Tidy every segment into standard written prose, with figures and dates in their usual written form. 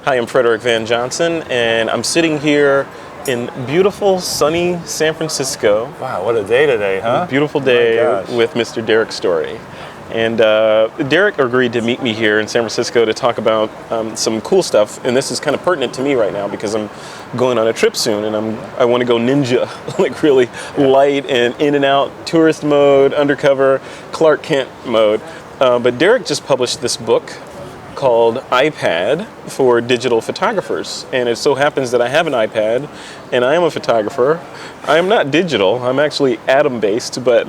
Hi, I'm Frederick Van Johnson, and I'm sitting here in beautiful, sunny San Francisco. Wow, what a day today, huh? Beautiful day with Mr. Derrick Story. And Derrick agreed to meet me here in San Francisco to talk about some cool stuff. And this is kind of pertinent to me right now because I'm going on a trip soon, and I want to go ninja, like really light and in and out, tourist mode, undercover, Clark Kent mode. But Derrick just published this book called iPad for digital photographers. And it so happens that I have an iPad and I am a photographer. I am not digital, I'm actually atom-based, but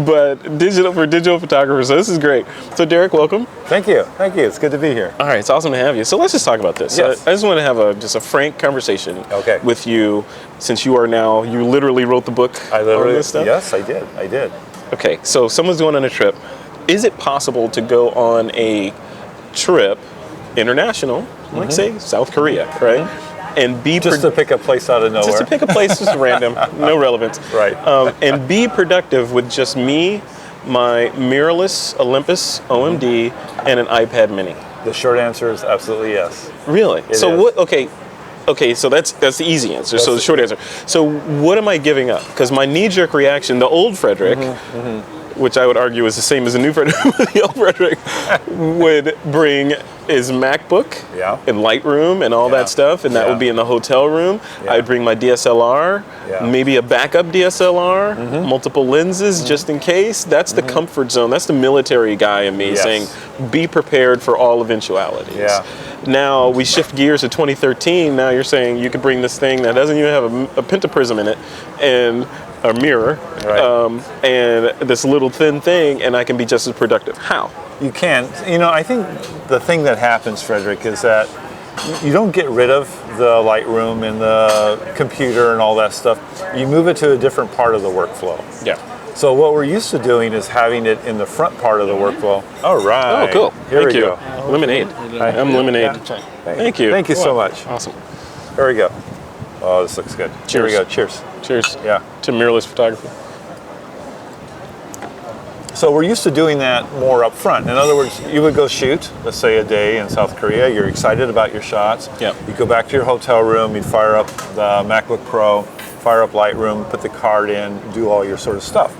but digital for digital photographers. So this is great. So Derrick, welcome. Thank you. It's good to be here. All right, it's awesome to have you. So let's just talk about this. Yes. I just want to have just a frank conversation with you, since you literally wrote the book on this stuff. Yes, I did. Okay, so someone's going on a trip. Is it possible to go on a trip, international, like say South Korea, right? And be just to pick a place out of nowhere. Just to pick a place, just random, no relevance. Right. And be productive with just me, my mirrorless Olympus OMD, and an iPad Mini. The short answer is absolutely yes. Really? It so is. what? Okay. So that's the easy answer. So the short answer. So what am I giving up? Because my knee-jerk reaction, the old Frederick. Which I would argue is the same as the new Frederick, the old Frederick would bring his MacBook and Lightroom and all that stuff, and that would be in the hotel room. I'd bring my DSLR, maybe a backup DSLR, multiple lenses just in case. That's the comfort zone. That's the military guy in me saying, be prepared for all eventualities. Yeah. Now we shift gears to 2013. Now you're saying you could bring this thing that doesn't even have a pentaprism in it, and a mirror, and this little thin thing, and I can be just as productive. How? You can. I think the thing that happens, Frederick, is that you don't get rid of the Lightroom and the computer and all that stuff. You move it to a different part of the workflow. Yeah. So what we're used to doing is having it in the front part of the workflow. All right. Oh, cool. Here Thank we you. go. Lemonade. I'm Lemonade. Thank you. Thank you so much. Awesome. Here we go. Oh, this looks good. Cheers. Here we go. Cheers. Cheers. Yeah. To mirrorless photography. So we're used to doing that more up front. In other words, you would go shoot, let's say a day in South Korea. You're excited about your shots. Yep. You go back to your hotel room. You'd fire up the MacBook Pro, fire up Lightroom, put the card in, do all your sort of stuff.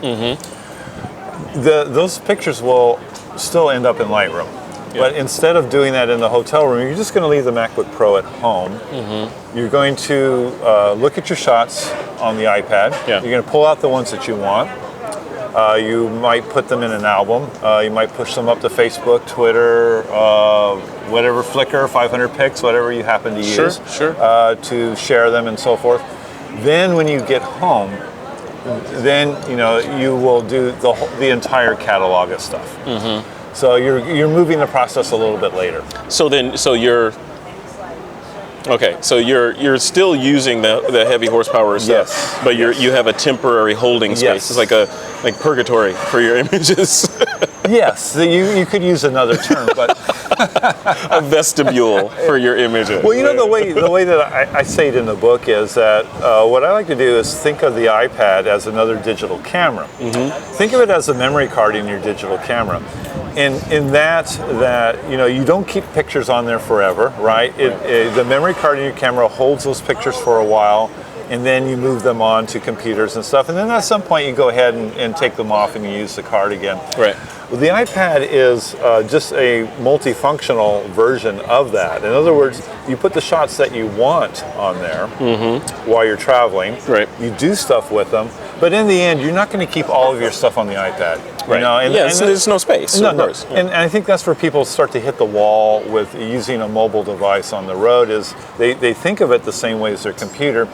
Those pictures will still end up in Lightroom. But instead of doing that in the hotel room, you're just going to leave the MacBook Pro at home. You're going to look at your shots on the iPad. You're going to pull out the ones that you want. You might put them in an album. You might push them up to Facebook, Twitter, whatever, Flickr, 500 pics, whatever you happen to use to share them and so forth. Then when you get home, then you will do the entire catalog of stuff. So you're moving the process a little bit later. So you're still using the heavy horsepower stuff, but you have a temporary holding space. It's like purgatory for your images. Yes, you could use another term, but a vestibule for your images. Well, the way that I say it in the book is that what I like to do is think of the iPad as another digital camera. Think of it as a memory card in your digital camera. In that you don't keep pictures on there forever, right? The memory card in your camera holds those pictures for a while, and then you move them on to computers and stuff, and then at some point you go ahead and take them off and you use the card again. Right. Well, the iPad is just a multifunctional version of that. In other words, you put the shots that you want on there while you're traveling. Right. You do stuff with them, but in the end, you're not going to keep all of your stuff on the iPad. Right. There's no space. No. And I think that's where people start to hit the wall with using a mobile device on the road. Is they think of it the same way as their computer.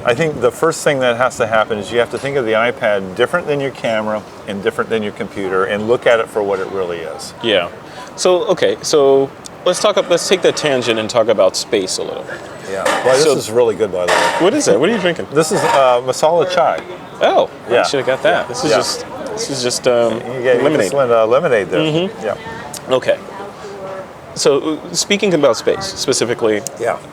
I think the first thing that has to happen is you have to think of the iPad different than your camera and different than your computer, and look at it for what it really is. Yeah. So let's take that tangent and talk about space a little bit. Yeah. Well, this is really good, by the way. What is that? What are you drinking? This is masala chai. Oh, I should have got that. This is just lemonade. Lemonade there. Yeah. Okay. So speaking about space specifically,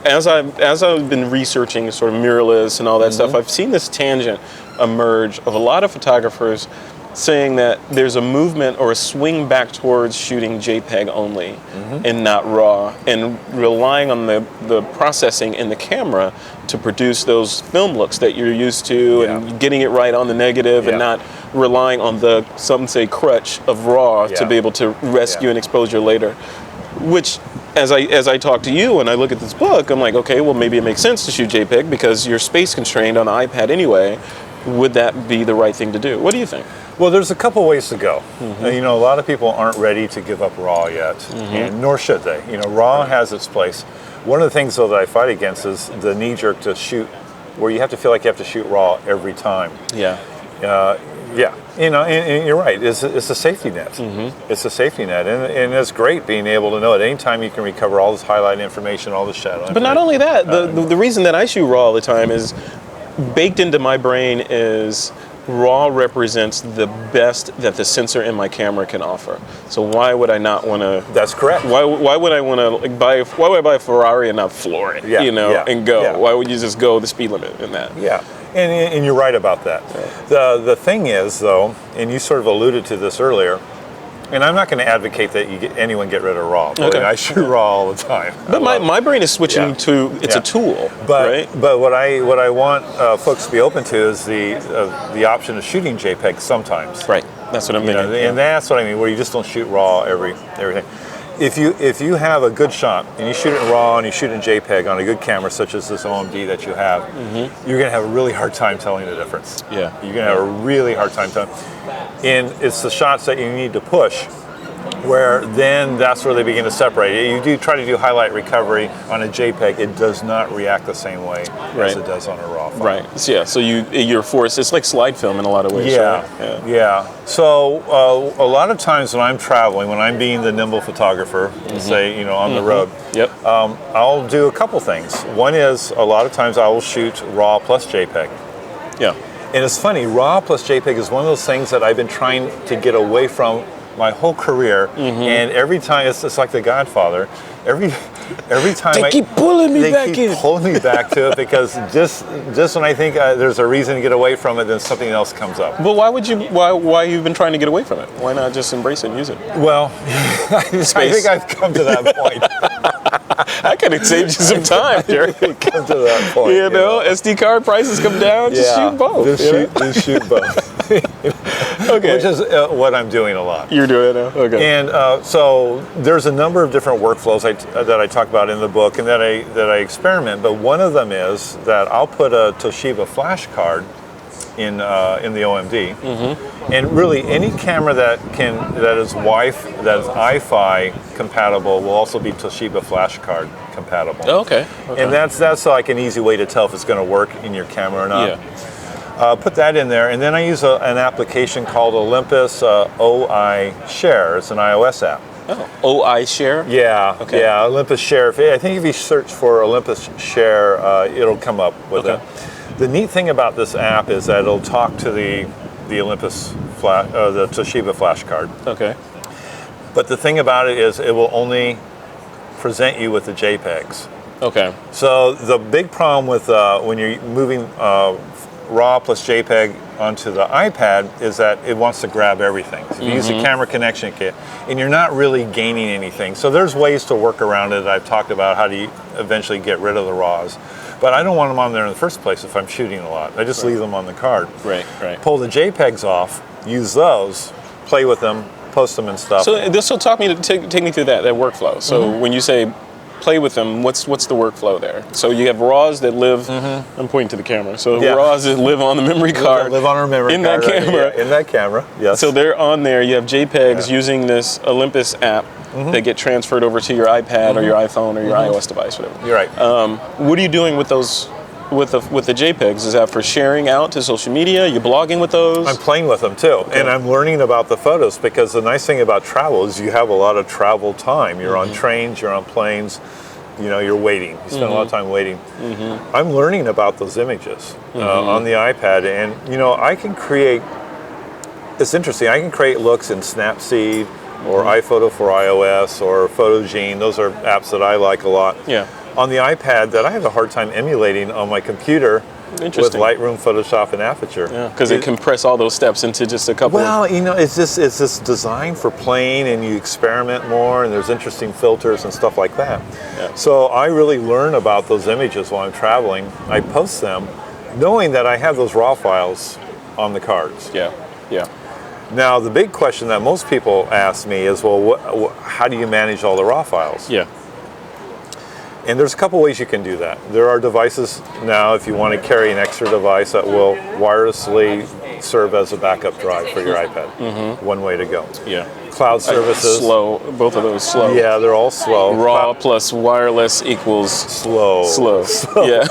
as I've been researching sort of mirrorless and all that stuff, I've seen this tangent emerge of a lot of photographers saying that there's a movement or a swing back towards shooting JPEG only and not RAW, and relying on the processing in the camera to produce those film looks that you're used to, and getting it right on the negative, and not relying on the, some say, crutch of RAW to be able to rescue an exposure later. Which, as I talk to you and I look at this book, I'm like, okay, well, maybe it makes sense to shoot JPEG because you're space constrained on the iPad anyway. Would that be the right thing to do? What do you think? Well, there's a couple ways to go. You know, a lot of people aren't ready to give up RAW yet, and nor should they. You know, RAW has its place. One of the things, though, that I fight against is the knee-jerk to shoot, where you have to feel like you have to shoot RAW every time. Yeah. You know, and you're right. It's a safety net. It's a safety net, and it's great being able to know at any time you can recover all this highlight information, all the shadow. But not only that, the reason that I shoot RAW all the time is baked into my brain is RAW represents the best that the sensor in my camera can offer. So why would I not want to? That's correct. Why would I want to buy? Why would I buy a Ferrari and not floor it? You know, and go. Yeah. Why would you just go the speed limit in that? Yeah, and you're right about that. The thing is, though, and you sort of alluded to this earlier, and I'm not going to advocate that anyone get rid of RAW. But I shoot RAW all the time. But my brain is switching to it's a tool, right? But what I want folks to be open to is the option of shooting JPEG sometimes. Right. That's what I'm thinking. And that's what I mean, where you just don't shoot RAW everything. If you have a good shot and you shoot it in RAW and you shoot it in JPEG on a good camera such as this OMD that you have, you're going to have a really hard time telling the difference. Yeah. You're going to have a really hard time telling. And it's the shots that you need to push where then that's where they begin to separate. You do try to do highlight recovery on a JPEG, it does not react the same way as it does on a RAW file. Right. So, so you're forced. It's like slide film in a lot of ways. Yeah. So a lot of times when I'm traveling, when I'm being the nimble photographer, say on the road, I'll do a couple things. One is a lot of times I will shoot RAW plus JPEG. Yeah. And it's funny, RAW plus JPEG is one of those things that I've been trying to get away from my whole career, and every time it's like The Godfather. Every time they keep pulling me back in. They keep pulling me back to it because just when I think there's a reason to get away from it, then something else comes up. But why you've been trying to get away from it? Why not just embrace it and use it? Well, I think I've come to that point. I could have saved you some time, Derrick. Come to that point. You know, SD card prices come down. Just shoot both. Just shoot both. Okay. Which is what I'm doing a lot. You're doing it now? Okay. And so there's a number of different workflows that I talk about in the book and that I experiment, but one of them is that I'll put a Toshiba flash card in the OMD, and really any camera that is Wi-Fi compatible will also be Toshiba flash card compatible. Oh, okay. And that's like an easy way to tell if it's going to work in your camera or not. Yeah. Put that in there, and then I use an application called Olympus OI Share. It's an iOS app. Oh, OI Share? Yeah. Okay. Yeah, Olympus Share. I think if you search for Olympus Share, it'll come up with it. The neat thing about this app is that it'll talk to the Olympus the Toshiba flash card. Okay. But the thing about it is it will only present you with the JPEGs. Okay. So the big problem with when you're moving RAW plus JPEG onto the iPad is that it wants to grab everything. So if you use the camera connection kit, and you're not really gaining anything. So there's ways to work around it. I've talked about how to eventually get rid of the RAWs. But I don't want them on there in the first place if I'm shooting a lot. I just leave them on the card. Right. Pull the JPEGs off, use those, play with them, post them and stuff. So this will take me through that workflow. So when you say play with them, what's the workflow there? So you have RAWs that live, I'm pointing to the camera, so RAWs that live on the memory card. Live on our memory in card. That camera. Right? In that camera, yes. So they're on there, you have JPEGs using this Olympus app that get transferred over to your iPad or your iPhone or your iOS device, whatever. You're right. What are you doing with those? With the JPEGs, is that for sharing out to social media? You're blogging with those? I'm playing with them too, and I'm learning about the photos because the nice thing about travel is you have a lot of travel time. You're on trains, you're on planes, you're waiting. You spend a lot of time waiting. I'm learning about those images on the iPad, and I can create. It's interesting. I can create looks in Snapseed or iPhoto for iOS or Photogene. Those are apps that I like a lot. Yeah. On the iPad that I have a hard time emulating on my computer Interesting. Lightroom, Photoshop, and Aperture. Yeah, because it compress all those steps into just a couple. Well, it's this designed for playing, and you experiment more, and there's interesting filters and stuff like that. Yeah. So I really learn about those images while I'm traveling. I post them, knowing that I have those raw files on the cards. Yeah, yeah. Now, the big question that most people ask me is, well, how do you manage all the raw files? Yeah. And there's a couple ways you can do that. There are devices now, if you want to carry an extra device, that will wirelessly serve as a backup drive for your iPad. One way to go. Yeah. Cloud services. Slow. Both of those slow. Yeah, they're all slow. Raw plus wireless equals slow. Slow. Yeah.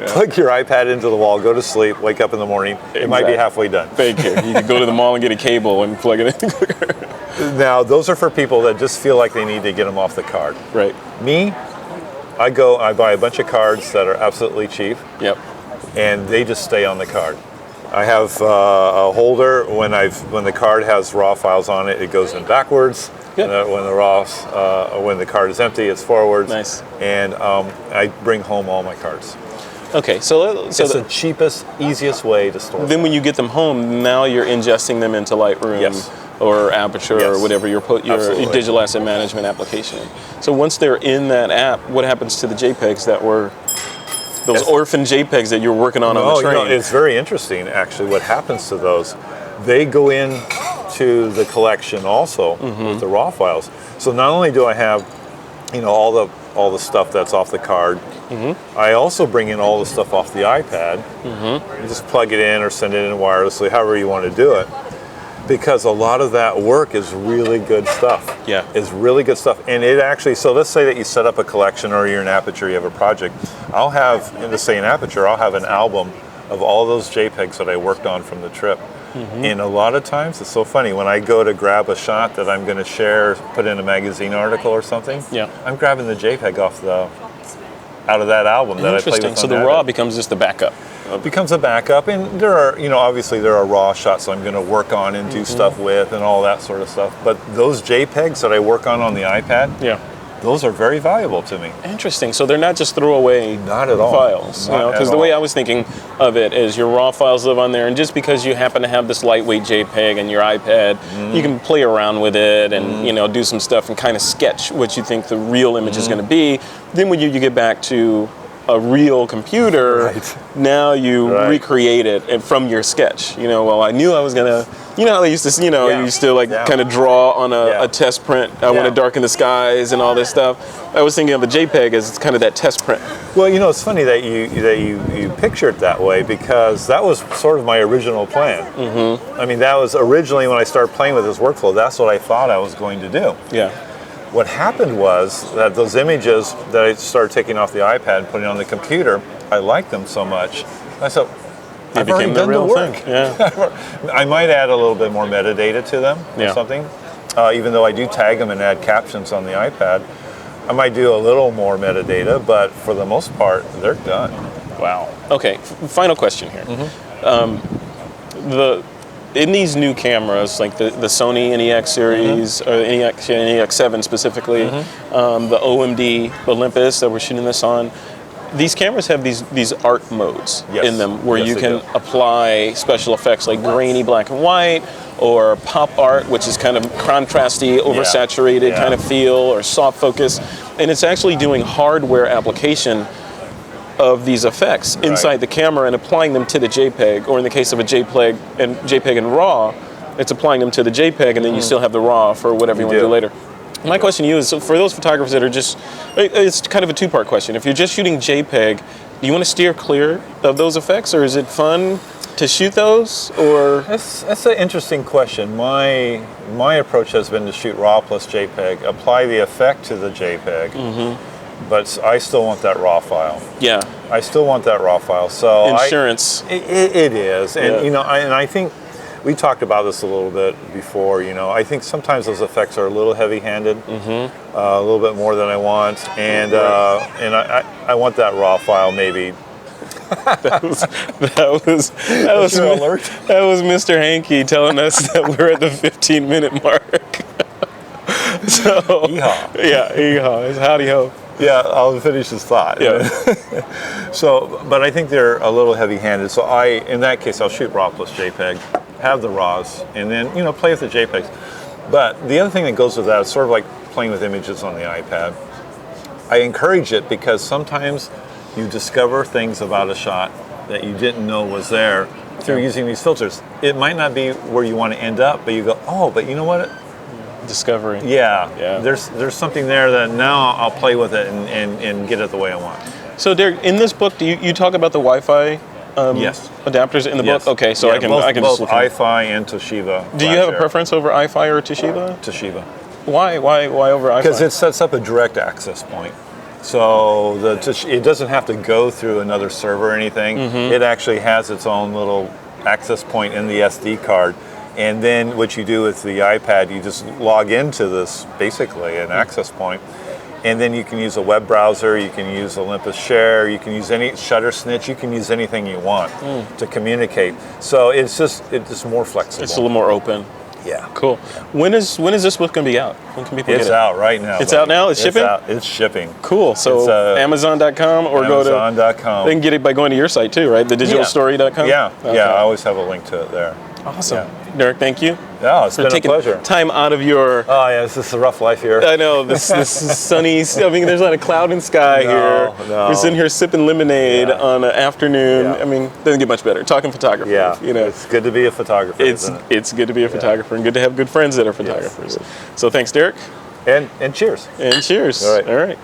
Plug your iPad into the wall, go to sleep, wake up in the morning. It might be halfway done. Thank you. You can go to the mall and get a cable and plug it in. Now, those are for people that just feel like they need to get them off the card. Right. Me, I buy a bunch of cards that are absolutely cheap. Yep. And they just stay on the card. I have a holder when the card has raw files on it, it goes in backwards. Good. When the card is empty, it's forwards. Nice. And I bring home all my cards. Okay, so It's the cheapest, easiest way to store. Then when you get them home, now you're ingesting them into Lightroom. Yes. Or Aperture, Yes. or whatever your digital asset management application. So once they're in that app, what happens to the JPEGs that were those orphan JPEGs that you're working on the train? It's very interesting, actually, what happens to those. They go in to the collection also with the raw files. So not only do I have, all the stuff that's off the card, I also bring in all the stuff off the iPad. You just plug it in or send it in wirelessly, however you want to do it. Because a lot of that work is really good stuff. Yeah. It's really good stuff. And it actually, so let's say that you set up a collection or you're in Aperture, you have a project. I'll have, let's say in Aperture, I'll have an album of all those JPEGs that I worked on from the trip. And a lot of times, it's so funny, when I go to grab a shot that I'm going to share, put in a magazine article or something, I'm grabbing the JPEG out of that album that I played with. Interesting. So the raw becomes just the backup. It becomes a backup, and there are, obviously there are raw shots that I'm going to work on and do stuff with and all that sort of stuff. But those JPEGs that I work on the iPad, those are very valuable to me. Interesting. So they're not just throwaway Not at all. files. Because the way I was thinking of it is your raw files live on there, and just because you happen to have this lightweight JPEG in your iPad, you can play around with it and do some stuff and kind of sketch what you think the real image is going to be. Then when you get back to a real computer, now you recreate it from your sketch. I knew I was gonna, how they used to, you used to kind of draw on a test print. I want to darken the skies and all this stuff. I was thinking of a JPEG as kind of that test print. Well, it's funny that you picture it that way, because that was sort of my original plan. I mean, that was originally when I started playing with this workflow, that's what I thought I was going to do. Yeah. What happened was that those images that I started taking off the iPad and putting on the computer, I liked them so much. I thought, I've already done the work. Thing. Yeah. I might add a little bit more metadata to them or something. Even though I do tag them and add captions on the iPad, I might do a little more metadata, but for the most part, they're done. Wow. Okay, final question here. In these new cameras, like the Sony NEX series, or NEX7 specifically, the OMD Olympus that we're shooting this on, these cameras have these art modes in them where you can apply special effects like grainy black and white, or pop art, which is kind of contrasty, oversaturated kind of feel, or soft focus. And it's actually doing hardware application of these effects inside the camera and applying them to the JPEG, or in the case of a JPEG and RAW, it's applying them to the JPEG, and then you still have the RAW for whatever you want to do later. My question to you is, so for those photographers that are just, it's kind of a two-part question. If you're just shooting JPEG, do you want to steer clear of those effects, or is it fun to shoot those, or? That's an interesting question. My approach has been to shoot RAW plus JPEG, apply the effect to the JPEG, but I still want that RAW file. Yeah. I still want that RAW file. So insurance. It is, and I think we talked about this a little bit before. I think sometimes those effects are a little heavy-handed, a little bit more than I want, and I want that RAW file maybe. That was Mr. Hankey telling us that we're at the 15-minute mark. So Yeehaw. Yeah, yeehaw. It's howdy ho. Yeah, I'll finish his thought. Yeah. So, but I think they're a little heavy-handed. So in that case, I'll shoot RAW plus JPEG, have the RAWs, and then play with the JPEGs. But the other thing that goes with that is sort of like playing with images on the iPad. I encourage it because sometimes you discover things about a shot that you didn't know was there through using these filters. It might not be where you want to end up, but you go, oh, but you know what? Discovery. Yeah. There's something there that now I'll play with it and get it the way I want. So, Derrick, in this book, do you talk about the Wi-Fi yes. adapters in the book? Okay, so yeah, I can both just look at iFi and Toshiba. Do you have a preference over iFi or Toshiba? Toshiba. Why over iFi? Because it sets up a direct access point. So it doesn't have to go through another server or anything. It actually has its own little access point in the SD card. And then what you do with the iPad, you just log into this, basically, an access point. And then you can use a web browser, you can use Olympus Share, you can use any Shutter Snitch, you can use anything you want to communicate. So it's just more flexible. It's a little more open. Yeah. Cool. When is this book going to be out? When can people get it? It's out right now. It's out now? It's shipping? It's shipping. Cool. So Amazon.com or Amazon.com. They can get it by going to your site too, right? TheDigitalStory.com? Yeah. Okay. Yeah, I always have a link to it there. Awesome. Yeah. Derrick, thank you. Yeah, it's for been a taking pleasure. Time out of your... Oh, yeah, this is a rough life here. I know, this is sunny, I mean, there's not a cloud in sky here. No. We're sitting here sipping lemonade on an afternoon. Yeah. I mean, doesn't get much better. Talking photography. Yeah, You know, it's good to be a photographer, isn't it? It's good to be a photographer and good to have good friends that are photographers. Yes. So thanks, Derrick. And cheers. And cheers. All right. All right.